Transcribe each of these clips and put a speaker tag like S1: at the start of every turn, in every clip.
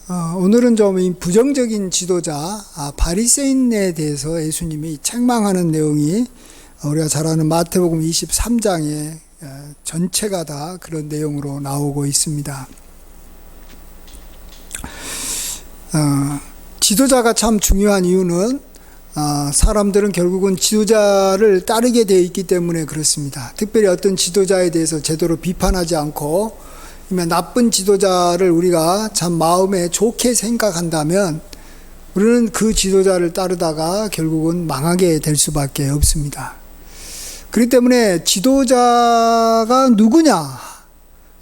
S1: 오늘은 좀 이 부정적인 지도자 바리새인에 대해서 예수님이 책망하는 내용이 우리가 잘 아는 마태복음 23장에 전체가 다 그런 내용으로 나오고 있습니다. 지도자가 참 중요한 이유는 사람들은 결국은 지도자를 따르게 되어 있기 때문에 그렇습니다. 특별히 어떤 지도자에 대해서 제대로 비판하지 않고 나쁜 지도자를 우리가 참 마음에 좋게 생각한다면 우리는 그 지도자를 따르다가 결국은 망하게 될 수밖에 없습니다. 그렇기 때문에 지도자가 누구냐,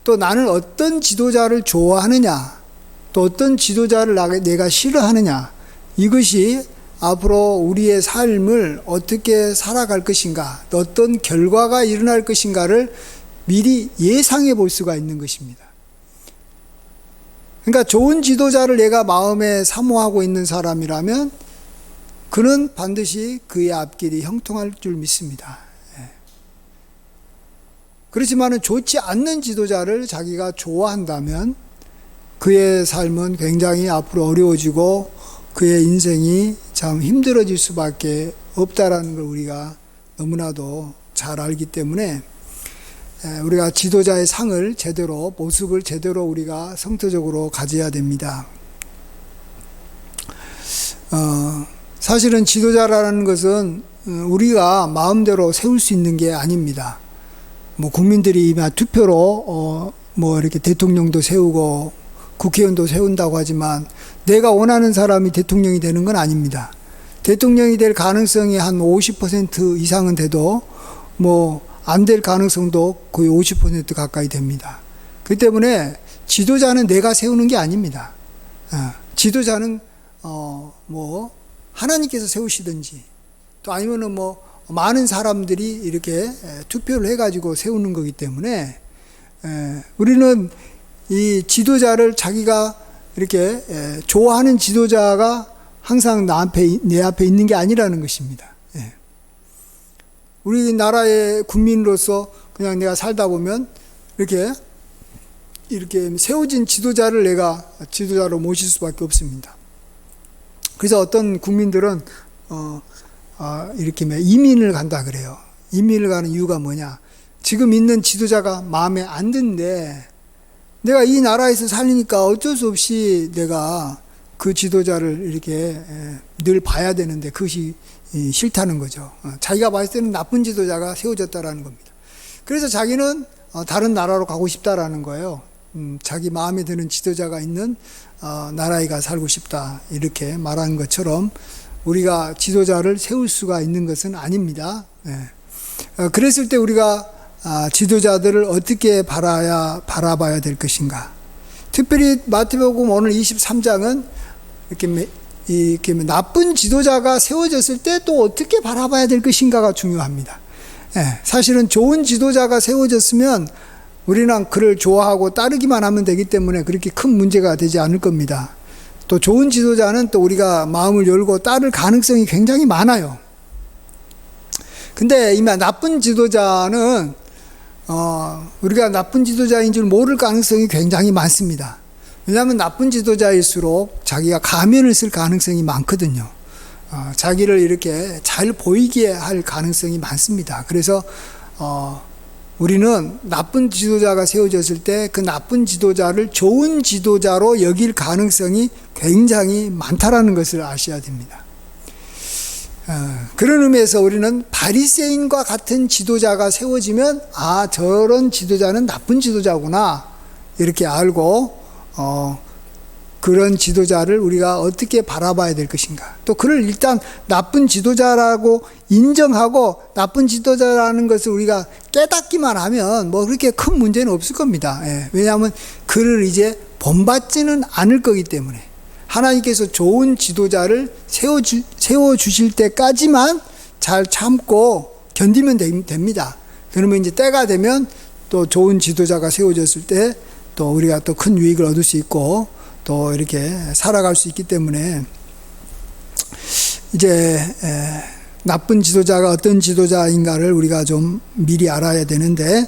S1: 또 나는 어떤 지도자를 좋아하느냐, 또 어떤 지도자를 내가 싫어하느냐, 이것이 앞으로 우리의 삶을 어떻게 살아갈 것인가, 어떤 결과가 일어날 것인가를 미리 예상해 볼 수가 있는 것입니다. 그러니까 좋은 지도자를 내가 마음에 사모하고 있는 사람이라면 그는 반드시 그의 앞길이 형통할 줄 믿습니다. 그렇지만 좋지 않는 지도자를 자기가 좋아한다면 그의 삶은 굉장히 앞으로 어려워지고 그의 인생이 참 힘들어질 수밖에 없다라는 걸 우리가 너무나도 잘 알기 때문에 우리가 지도자의 상을 제대로, 모습을 제대로 우리가 성토적으로 가져야 됩니다. 사실은 지도자라는 것은 우리가 마음대로 세울 수 있는 게 아닙니다. 국민들이 투표로 이렇게 대통령도 세우고 국회의원도 세운다고 하지만 내가 원하는 사람이 대통령이 되는 건 아닙니다. 대통령이 될 가능성이 한 50% 이상은 돼도 안 될 가능성도 거의 50% 가까이 됩니다. 그렇기 때문에 지도자는 내가 세우는 게 아닙니다. 지도자는 하나님께서 세우시든지 또 아니면은 많은 사람들이 이렇게 투표를 해가지고 세우는 거기 때문에 우리는 이 지도자를 자기가 이렇게 좋아하는 지도자가 항상 내 앞에 있는 게 아니라는 것입니다. 우리나라의 국민으로서 그냥 내가 살다 보면 이렇게 세워진 지도자를 내가 지도자로 모실 수밖에 없습니다. 그래서 어떤 국민들은 이렇게 이민을 간다 그래요. 이민을 가는 이유가 뭐냐? 지금 있는 지도자가 마음에 안 드는데 내가 이 나라에서 살리니까 어쩔 수 없이 내가 그 지도자를 이렇게 늘 봐야 되는데 그것이 싫다는 거죠. 자기가 봤을 때는 나쁜 지도자가 세워졌다라는 겁니다. 그래서 자기는 다른 나라로 가고 싶다라는 거예요. 자기 마음에 드는 지도자가 있는 나라에 가 살고 싶다 이렇게 말하는 것처럼 우리가 지도자를 세울 수가 있는 것은 아닙니다. 그랬을 때 우리가 지도자들을 어떻게 바라봐야 될 것인가. 특별히 마태복음 오늘 23장은 이렇게 나쁜 지도자가 세워졌을 때 또 어떻게 바라봐야 될 것인가가 중요합니다. 사실은 좋은 지도자가 세워졌으면 우리는 그를 좋아하고 따르기만 하면 되기 때문에 그렇게 큰 문제가 되지 않을 겁니다. 또 좋은 지도자는 또 우리가 마음을 열고 따를 가능성이 굉장히 많아요. 근데 이미 나쁜 지도자는 우리가 나쁜 지도자인 줄 모를 가능성이 굉장히 많습니다. 왜냐하면 나쁜 지도자일수록 자기가 가면을 쓸 가능성이 많거든요. 자기를 이렇게 잘 보이게 할 가능성이 많습니다. 그래서 우리는 나쁜 지도자가 세워졌을 때 그 나쁜 지도자를 좋은 지도자로 여길 가능성이 굉장히 많다라는 것을 아셔야 됩니다. 그런 의미에서 우리는 바리새인과 같은 지도자가 세워지면 저런 지도자는 나쁜 지도자구나 이렇게 알고 그런 지도자를 우리가 어떻게 바라봐야 될 것인가. 또 그를 일단 나쁜 지도자라고 인정하고 나쁜 지도자라는 것을 우리가 깨닫기만 하면 그렇게 큰 문제는 없을 겁니다. 왜냐하면 그를 이제 본받지는 않을 거기 때문에 하나님께서 좋은 지도자를 세워주실 때까지만 잘 참고 견디면 됩니다. 그러면 이제 때가 되면 또 좋은 지도자가 세워졌을 때 또 우리가 또 큰 유익을 얻을 수 있고 또 이렇게 살아갈 수 있기 때문에 이제 나쁜 지도자가 어떤 지도자인가를 우리가 좀 미리 알아야 되는데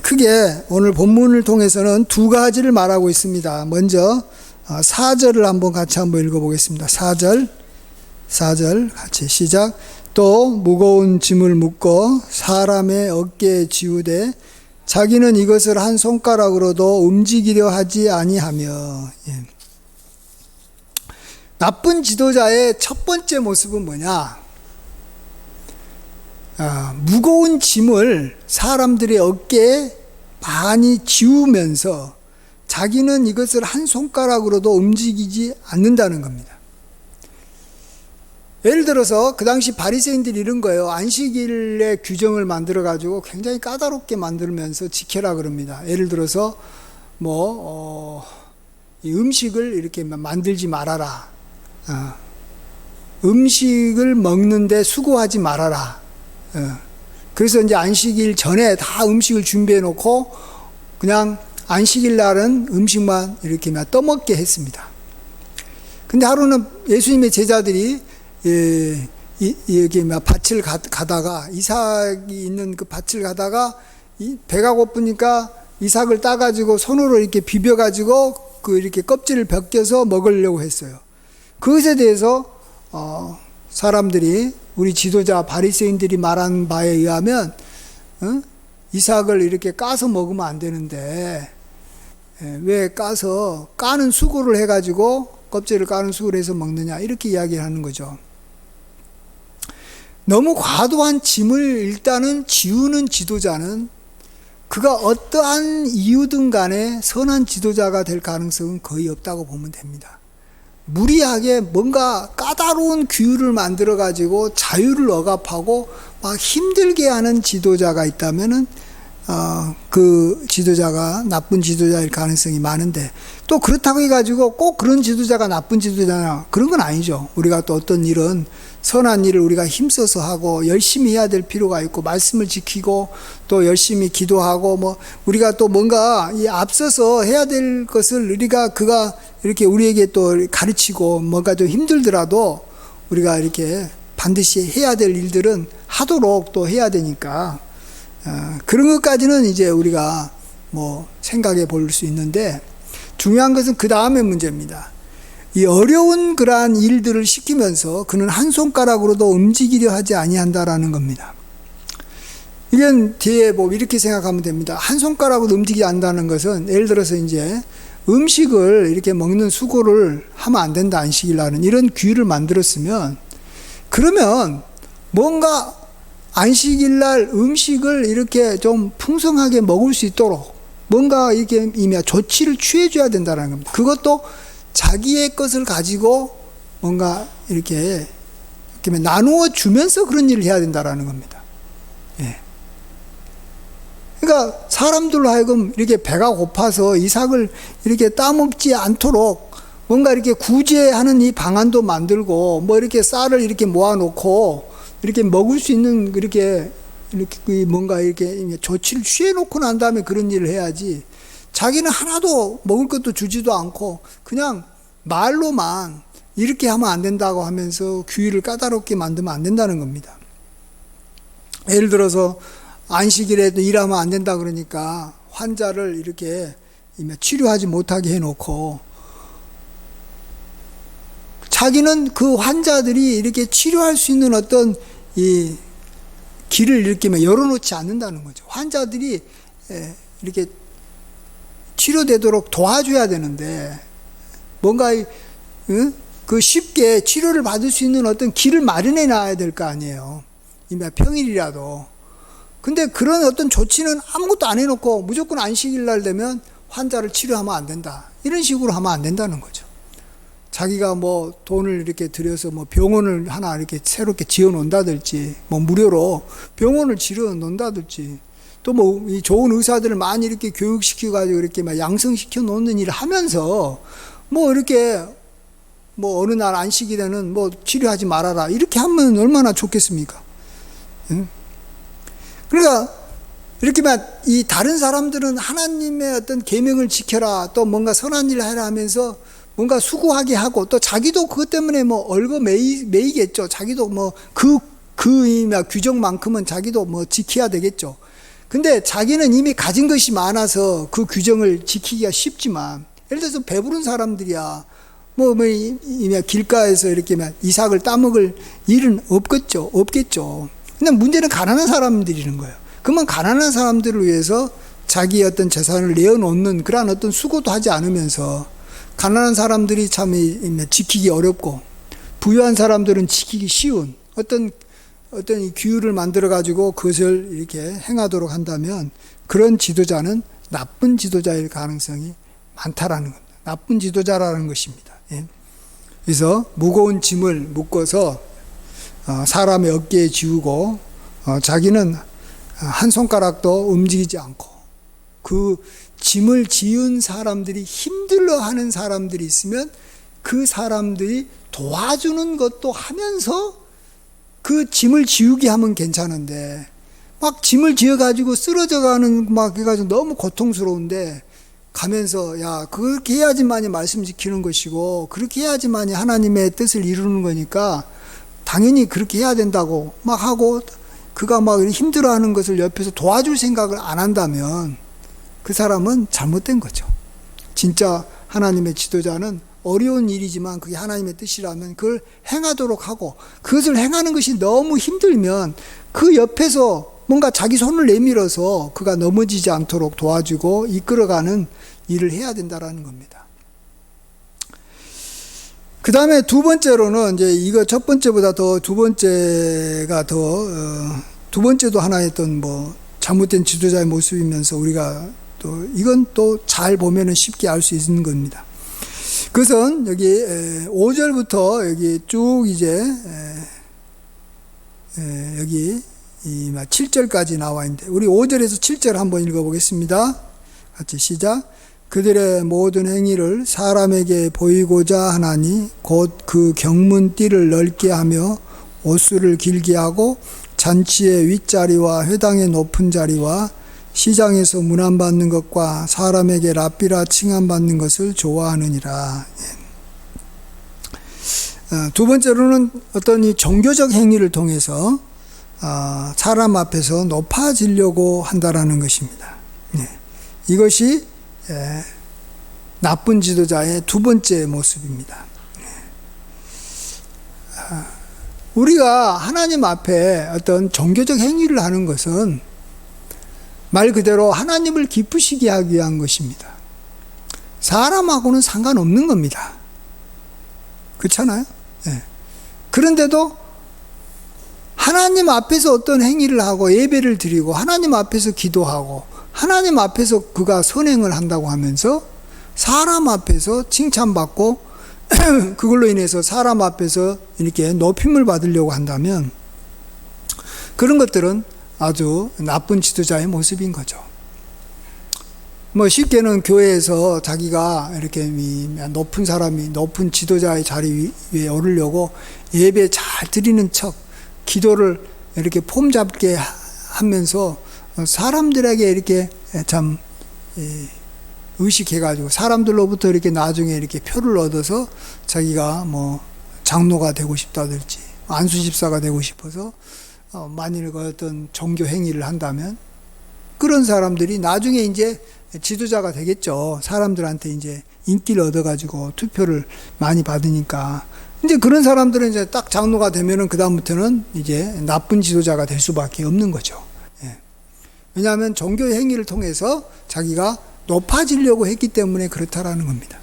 S1: 크게 오늘 본문을 통해서는 두 가지를 말하고 있습니다. 먼저 4절을 한번 같이 한번 읽어보겠습니다. 4절 같이 시작. 또 무거운 짐을 묶어 사람의 어깨에 지우되 자기는 이것을 한 손가락으로도 움직이려 하지 아니하며. 예. 나쁜 지도자의 첫 번째 모습은 뭐냐? 무거운 짐을 사람들의 어깨에 많이 지우면서 자기는 이것을 한 손가락으로도 움직이지 않는다는 겁니다. 예를 들어서 그 당시 바리새인들이 이런 거예요. 안식일의 규정을 만들어 가지고 굉장히 까다롭게 만들면서 지켜라 그럽니다. 예를 들어서 이 음식을 이렇게 만들지 말아라. 음식을 먹는데 수고하지 말아라. 그래서 이제 안식일 전에 다 음식을 준비해 놓고 그냥 안식일 날은 음식만 이렇게 떠먹게 했습니다. 근데 하루는 예수님의 제자들이 여기 밭을 가다가 이삭이 있는 그 밭을 가다가 배가 고프니까 이삭을 따가지고 손으로 이렇게 비벼가지고 이렇게 껍질을 벗겨서 먹으려고 했어요. 그것에 대해서 사람들이 우리 지도자 바리새인들이 말한 바에 의하면 이삭을 이렇게 까서 먹으면 안 되는데 왜 까는 수고를 해가지고 껍질을 까는 수고를 해서 먹느냐 이렇게 이야기를 하는 거죠. 너무 과도한 짐을 일단은 지우는 지도자는 그가 어떠한 이유든 간에 선한 지도자가 될 가능성은 거의 없다고 보면 됩니다. 무리하게 뭔가 까다로운 규율을 만들어 가지고 자유를 억압하고 막 힘들게 하는 지도자가 있다면은 그 지도자가 나쁜 지도자일 가능성이 많은데, 또 그렇다고 해가지고 꼭 그런 지도자가 나쁜 지도자냐 그런 건 아니죠. 우리가 또 어떤 일은 선한 일을 우리가 힘써서 하고 열심히 해야 될 필요가 있고 말씀을 지키고 또 열심히 기도하고 우리가 또 뭔가 이 앞서서 해야 될 것을 그가 이렇게 우리에게 또 가르치고 뭔가 좀 힘들더라도 우리가 이렇게 반드시 해야 될 일들은 하도록 또 해야 되니까 그런 것까지는 이제 우리가 생각해 볼 수 있는데, 중요한 것은 그 다음의 문제입니다. 이 어려운 그러한 일들을 시키면서 그는 한 손가락으로도 움직이려 하지 아니한다라는 겁니다. 이건 뒤에 이렇게 생각하면 됩니다. 한 손가락으로 움직이지 않는다는 것은 예를 들어서 이제 음식을 이렇게 먹는 수고를 하면 안 된다, 안식일 날은, 이런 규율을 만들었으면, 그러면 뭔가 안식일 날 음식을 이렇게 좀 풍성하게 먹을 수 있도록 뭔가 이렇게 조치를 취해줘야 된다는 겁니다. 그것도 자기의 것을 가지고 뭔가 이렇게 나누어 주면서 그런 일을 해야 된다는 겁니다. 예. 그러니까 사람들로 하여금 이렇게 배가 고파서 이삭을 이렇게 따먹지 않도록 뭔가 이렇게 구제하는 이 방안도 만들고 이렇게 쌀을 이렇게 모아놓고 이렇게 먹을 수 있는 이렇게 뭔가 이렇게 조치를 취해놓고 난 다음에 그런 일을 해야지, 자기는 하나도 먹을 것도 주지도 않고 그냥 말로만 이렇게 하면 안 된다고 하면서 규율을 까다롭게 만들면 안 된다는 겁니다. 예를 들어서 안식일에도 일하면 안 된다 그러니까 환자를 이렇게 치료하지 못하게 해놓고 자기는 그 환자들이 이렇게 치료할 수 있는 어떤 이 길을 이렇게 열어놓지 않는다는 거죠. 환자들이 이렇게 치료되도록 도와줘야 되는데 뭔가 그 쉽게 치료를 받을 수 있는 어떤 길을 마련해 놔야 될 거 아니에요. 평일이라도. 근데 그런 어떤 조치는 아무것도 안 해놓고 무조건 안식일 날 되면 환자를 치료하면 안 된다, 이런 식으로 하면 안 된다는 거죠. 자기가 돈을 이렇게 들여서 병원을 하나 이렇게 새롭게 지어 놓는다든지, 무료로 병원을 지어 놓는다든지, 또 이 좋은 의사들을 많이 이렇게 교육시켜가지고 이렇게 양성시켜 놓는 일을 하면서 이렇게 어느 날 안식일에는 치료하지 말아라, 이렇게 하면 얼마나 좋겠습니까? 응? 그러니까 이렇게 이 다른 사람들은 하나님의 어떤 계명을 지켜라, 또 뭔가 선한 일을 하라 하면서 뭔가 수고하게 하고, 또 자기도 그것 때문에 얼거 매이겠죠. 자기도 그 규정만큼은 자기도 지켜야 되겠죠. 근데 자기는 이미 가진 것이 많아서 그 규정을 지키기가 쉽지만 예를 들어서 배부른 사람들이야. 길가에서 이렇게 이삭을 따먹을 일은 없겠죠. 근데 문제는 가난한 사람들이는 거예요. 그러면 가난한 사람들을 위해서 자기의 어떤 재산을 내어놓는 그러한 어떤 수고도 하지 않으면서 가난한 사람들이 참 지키기 어렵고 부유한 사람들은 지키기 쉬운 어떤 이 규율을 만들어 가지고 그것을 이렇게 행하도록 한다면 그런 지도자는 나쁜 지도자일 가능성이 많다라는 겁니다. 나쁜 지도자라는 것입니다. 예. 그래서 무거운 짐을 묶어서 사람의 어깨에 지우고 자기는 한 손가락도 움직이지 않고 그 짐을 지은 사람들이 힘들어하는 사람들이 있으면 그 사람들이 도와주는 것도 하면서 그 짐을 지우게 하면 괜찮은데 막 짐을 지어가지고 쓰러져가는 막 해가지고 너무 고통스러운데 가면서 야 그렇게 해야지만이 말씀 지키는 것이고 그렇게 해야지만이 하나님의 뜻을 이루는 거니까 당연히 그렇게 해야 된다고 막 하고 그가 막 힘들어하는 것을 옆에서 도와줄 생각을 안 한다면 그 사람은 잘못된 거죠. 진짜 하나님의 지도자는 어려운 일이지만 그게 하나님의 뜻이라면 그걸 행하도록 하고 그것을 행하는 것이 너무 힘들면 그 옆에서 뭔가 자기 손을 내밀어서 그가 넘어지지 않도록 도와주고 이끌어가는 일을 해야 된다라는 겁니다. 그 다음에 두 번째로는 이제 이거 첫 번째보다 더 두 번째가 두 번째도 하나의 어떤 잘못된 지도자의 모습이면서 우리가 또 이건 또 잘 보면은 쉽게 알 수 있는 겁니다. 그것은 여기 5절부터 여기 쭉 이제 여기 7절까지 나와 있는데 우리 5절에서 7절 한번 읽어보겠습니다. 같이 시작. 그들의 모든 행위를 사람에게 보이고자 하나니 곧 그 경문띠를 넓게 하며 옷수를 길게 하고 잔치의 윗자리와 회당의 높은 자리와 시장에서 문안받는 것과 사람에게 랍비라 칭함받는 것을 좋아하느니라. 두 번째로는 어떤 이 종교적 행위를 통해서 사람 앞에서 높아지려고 한다라는 것입니다. 이것이 나쁜 지도자의 두 번째 모습입니다. 우리가 하나님 앞에 어떤 종교적 행위를 하는 것은 말 그대로 하나님을 기쁘시게 하기 위한 것입니다. 사람하고는 상관없는 겁니다. 그렇잖아요? 네. 그런데도 하나님 앞에서 어떤 행위를 하고 예배를 드리고 하나님 앞에서 기도하고 하나님 앞에서 그가 선행을 한다고 하면서 사람 앞에서 칭찬받고 그걸로 인해서 사람 앞에서 이렇게 높임을 받으려고 한다면 그런 것들은 아주 나쁜 지도자의 모습인 거죠. 쉽게는 교회에서 자기가 이렇게 높은 사람이 높은 지도자의 자리 위에 오르려고 예배 잘 드리는 척 기도를 이렇게 폼 잡게 하면서 사람들에게 이렇게 참 의식해가지고 사람들로부터 이렇게 나중에 이렇게 표를 얻어서 자기가 장로가 되고 싶다든지 안수집사가 되고 싶어서 만일 그 어떤 종교 행위를 한다면 그런 사람들이 나중에 이제 지도자가 되겠죠. 사람들한테 이제 인기를 얻어가지고 투표를 많이 받으니까. 이제 그런 사람들은 이제 딱 장로가 되면은 그다음부터는 이제 나쁜 지도자가 될 수밖에 없는 거죠. 왜냐하면 종교 행위를 통해서 자기가 높아지려고 했기 때문에 그렇다라는 겁니다.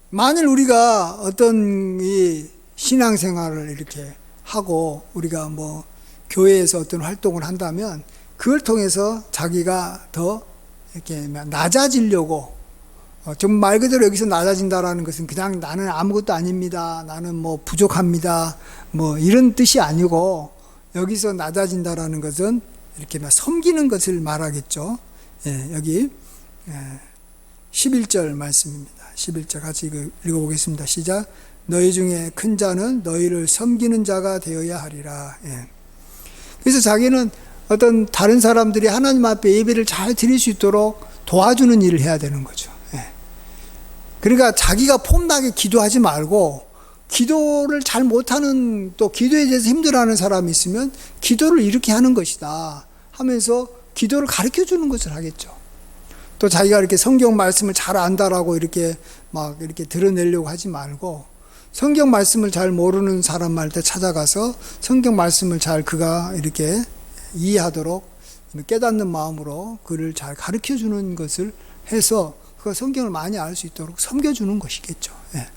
S1: 만일 우리가 어떤 이 신앙생활을 이렇게 하고 우리가 교회에서 어떤 활동을 한다면 그걸 통해서 자기가 더 이렇게 낮아지려고 좀 말 그대로 여기서 낮아진다라는 것은 그냥 나는 아무것도 아닙니다. 나는 부족합니다. 이런 뜻이 아니고 여기서 낮아진다라는 것은 이렇게 섬기는 것을 말하겠죠. 여기 11절 말씀입니다. 11절 같이 읽어보겠습니다. 시작. 너희 중에 큰 자는 너희를 섬기는 자가 되어야 하리라. 그래서 자기는 어떤 다른 사람들이 하나님 앞에 예배를 잘 드릴 수 있도록 도와주는 일을 해야 되는 거죠. 그러니까 자기가 폼나게 기도하지 말고 기도를 잘 못하는 또 기도에 대해서 힘들어하는 사람이 있으면 기도를 이렇게 하는 것이다 하면서 기도를 가르쳐 주는 것을 하겠죠. 또 자기가 이렇게 성경 말씀을 잘 안다라고 이렇게 막 이렇게 드러내려고 하지 말고, 성경 말씀을 잘 모르는 사람한테 찾아가서 성경 말씀을 잘 그가 이렇게 이해하도록 깨닫는 마음으로 그를 잘 가르쳐 주는 것을 해서 그 성경을 많이 알 수 있도록 섬겨주는 것이겠죠. 예.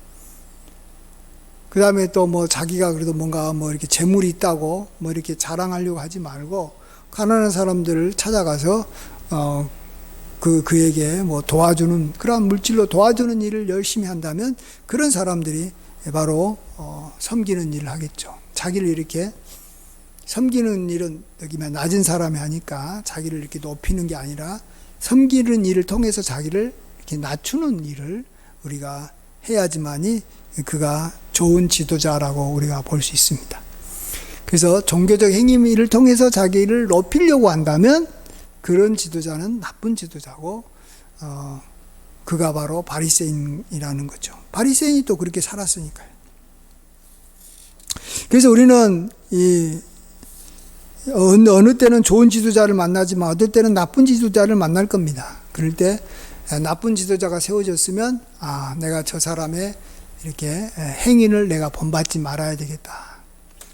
S1: 그 다음에 또 뭐 자기가 그래도 뭔가 뭐 이렇게 재물이 있다고 뭐 이렇게 자랑하려고 하지 말고, 가난한 사람들을 찾아가서 그에게 뭐 도와주는, 그러한 물질로 도와주는 일을 열심히 한다면 그런 사람들이 바로 섬기는 일을 하겠죠. 자기를 이렇게 섬기는 일은 여기만 낮은 사람이 하니까 자기를 이렇게 높이는 게 아니라 섬기는 일을 통해서 자기를 이렇게 낮추는 일을 우리가 해야지만이 그가 좋은 지도자라고 우리가 볼 수 있습니다. 그래서 종교적 행위를 통해서 자기를 높이려고 한다면 그런 지도자는 나쁜 지도자고, 그가 바로 바리새인이라는 거죠. 바리새인이 또 그렇게 살았으니까요. 그래서 우리는 어느 때는 좋은 지도자를 만나지만 어떨 때는 나쁜 지도자를 만날 겁니다. 그럴 때 나쁜 지도자가 세워졌으면 내가 저 사람의 이렇게 행위를 내가 본받지 말아야 되겠다.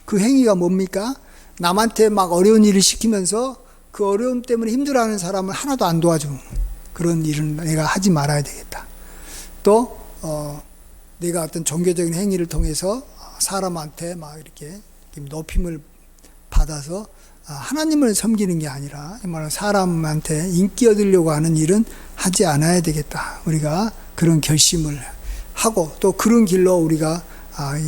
S1: 그 행위가 뭡니까? 남한테 막 어려운 일을 시키면서 그 어려움 때문에 힘들어하는 사람을 하나도 안 도와주는 그런 일은 내가 하지 말아야 되겠다. 또 내가 어떤 종교적인 행위를 통해서 사람한테 막 이렇게 높임을 받아서 하나님을 섬기는 게 아니라 사람한테 인기 얻으려고 하는 일은 하지 않아야 되겠다. 우리가 그런 결심을 하고 또 그런 길로 우리가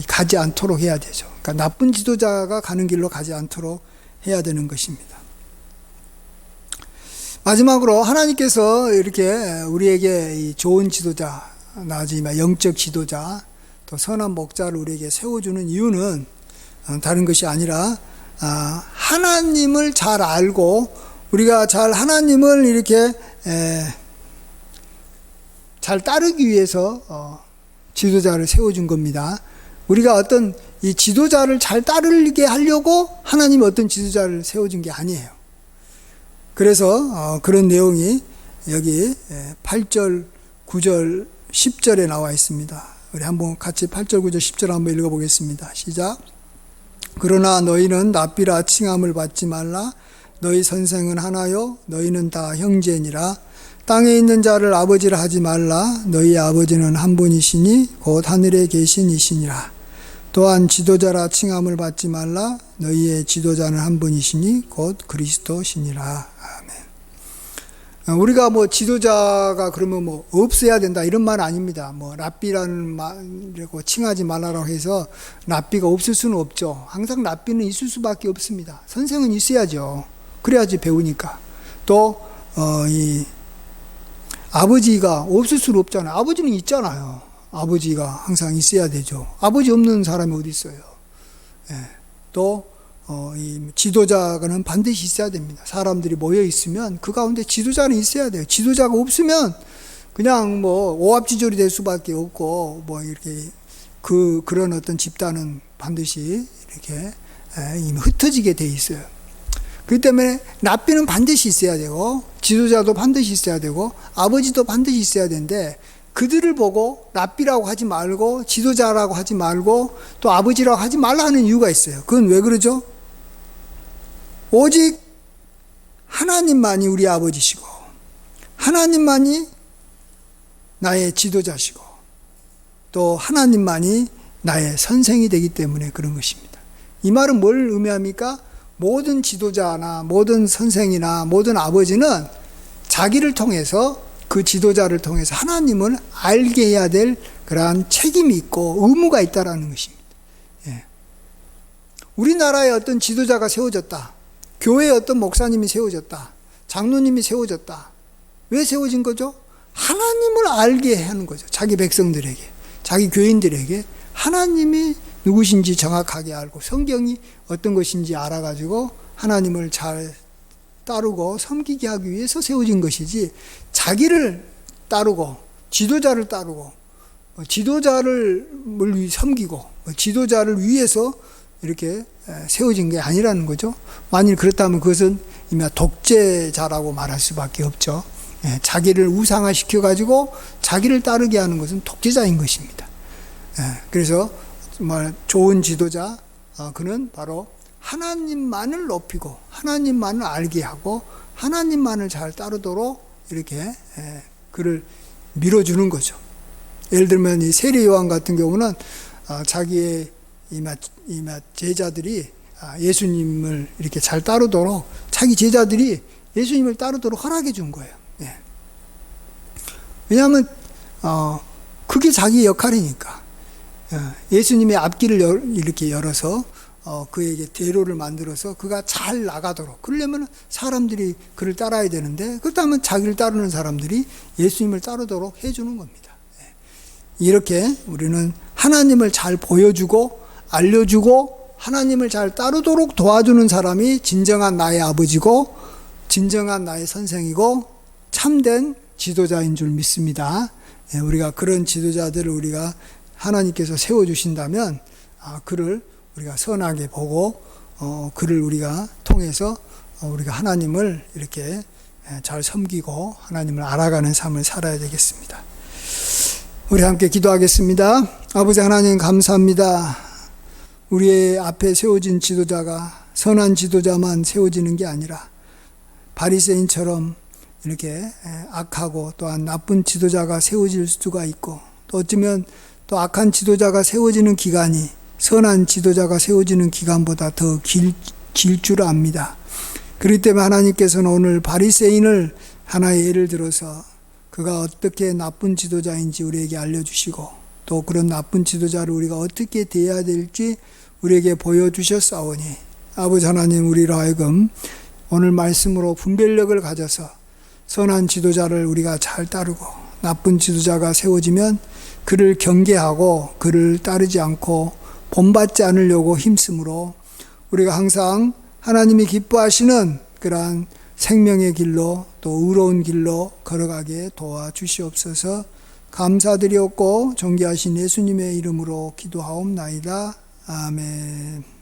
S1: 가지 않도록 해야 되죠. 그러니까 나쁜 지도자가 가는 길로 가지 않도록 해야 되는 것입니다. 마지막으로 하나님께서 이렇게 우리에게 이 좋은 지도자, 나아지만 영적 지도자, 또 선한 목자를 우리에게 세워주는 이유는 다른 것이 아니라 하나님을 잘 알고 우리가 잘 하나님을 이렇게 잘 따르기 위해서 지도자를 세워준 겁니다. 우리가 어떤 이 지도자를 잘 따르게 하려고 하나님이 어떤 지도자를 세워준 게 아니에요. 그래서 그런 내용이 여기 8절, 9절, 10절에 나와 있습니다. 우리 한번 같이 8절, 9절, 10절 한번 읽어보겠습니다. 시작. 그러나 너희는 납비라 칭함을 받지 말라. 너희 선생은 하나요 너희는 다 형제니라. 땅에 있는 자를 아버지라 하지 말라. 너희 아버지는 한 분이시니 곧 하늘에 계신 이시니라. 또한 지도자라 칭함을 받지 말라. 너희의 지도자는 한 분이시니 곧 그리스도시니라. 아멘. 우리가 뭐 지도자가 그러면 뭐 없어야 된다 이런 말 아닙니다. 뭐 랍비라는 말이라고 칭하지 말라라고 해서 랍비가 없을 수는 없죠. 항상 랍비는 있을 수밖에 없습니다. 선생은 있어야죠. 그래야지 배우니까. 또 이 아버지가 없을 수는 없잖아요. 아버지는 있잖아요. 아버지가 항상 있어야 되죠. 아버지 없는 사람이 어디 있어요. 예. 또 이 지도자는 반드시 있어야 됩니다. 사람들이 모여 있으면 그 가운데 지도자는 있어야 돼요. 지도자가 없으면 그냥 뭐 오합지졸이 될 수밖에 없고 뭐 이렇게 그런 어떤 집단은 반드시 이렇게 이미 흩어지게 돼 있어요. 그렇기 때문에 랍비는 반드시 있어야 되고 지도자도 반드시 있어야 되고 아버지도 반드시 있어야 되는데 그들을 보고 랍비라고 하지 말고 지도자라고 하지 말고 또 아버지라고 하지 말라 하는 이유가 있어요. 그건 왜 그러죠? 오직 하나님만이 우리 아버지시고 하나님만이 나의 지도자시고 또 하나님만이 나의 선생이 되기 때문에 그런 것입니다. 이 말은 뭘 의미합니까? 모든 지도자나 모든 선생이나 모든 아버지는 자기를 통해서 그 지도자를 통해서 하나님을 알게 해야 될 그러한 책임이 있고 의무가 있다라는 것입니다. 예. 우리나라에 어떤 지도자가 세워졌다. 교회에 어떤 목사님이 세워졌다. 장로님이 세워졌다. 왜 세워진 거죠? 하나님을 알게 하는 거죠. 자기 백성들에게, 자기 교인들에게 하나님이 누구신지 정확하게 알고 성경이 어떤 것인지 알아가지고 하나님을 잘 따르고 섬기게 하기 위해서 세워진 것이지 자기를 따르고 지도자를 따르고 지도자를 섬기고 지도자를 위해서 이렇게 세워진 게 아니라는 거죠. 만일 그렇다면 그것은 이미 독재자라고 말할 수밖에 없죠. 자기를 우상화시켜 가지고 자기를 따르게 하는 것은 독재자인 것입니다. 그래서 정말 좋은 지도자, 그는 바로 하나님만을 높이고 하나님만을 알게 하고 하나님만을 잘 따르도록 이렇게 그를 밀어주는 거죠. 예를 들면 이 세례 요한 같은 경우는 자기의 제자들이 예수님을 이렇게 잘 따르도록 자기 제자들이 예수님을 따르도록 허락해 준 거예요. 왜냐하면 그게 자기 역할이니까. 예수님의 앞길을 이렇게 열어서 그에게 대로를 만들어서 그가 잘 나가도록, 그러려면 사람들이 그를 따라야 되는데, 그렇다면 자기를 따르는 사람들이 예수님을 따르도록 해주는 겁니다. 이렇게 우리는 하나님을 잘 보여주고 알려주고 하나님을 잘 따르도록 도와주는 사람이 진정한 나의 아버지고 진정한 나의 선생이고 참된 지도자인 줄 믿습니다. 우리가 그런 지도자들을 우리가 하나님께서 세워주신다면 그를 우리가 선하게 보고 그를 우리가 통해서 우리가 하나님을 이렇게 잘 섬기고 하나님을 알아가는 삶을 살아야 되겠습니다. 우리 함께 기도하겠습니다. 아버지 하나님 감사합니다. 우리의 앞에 세워진 지도자가 선한 지도자만 세워지는 게 아니라 바리새인처럼 이렇게 악하고 또한 나쁜 지도자가 세워질 수가 있고, 또 어쩌면 또 악한 지도자가 세워지는 기간이 선한 지도자가 세워지는 기간보다 더 길 줄 압니다. 그렇기 때문에 하나님께서는 오늘 바리새인을 하나의 예를 들어서 그가 어떻게 나쁜 지도자인지 우리에게 알려주시고, 또 그런 나쁜 지도자를 우리가 어떻게 대해야 될지 우리에게 보여주셨사오니, 아버지 하나님, 우리로 하여금 오늘 말씀으로 분별력을 가져서 선한 지도자를 우리가 잘 따르고 나쁜 지도자가 세워지면 그를 경계하고 그를 따르지 않고 본받지 않으려고 힘쓰므로 우리가 항상 하나님이 기뻐하시는 그러한 생명의 길로 또 의로운 길로 걸어가게 도와주시옵소서. 감사드리옵고 존귀하신 예수님의 이름으로 기도하옵나이다. 아멘.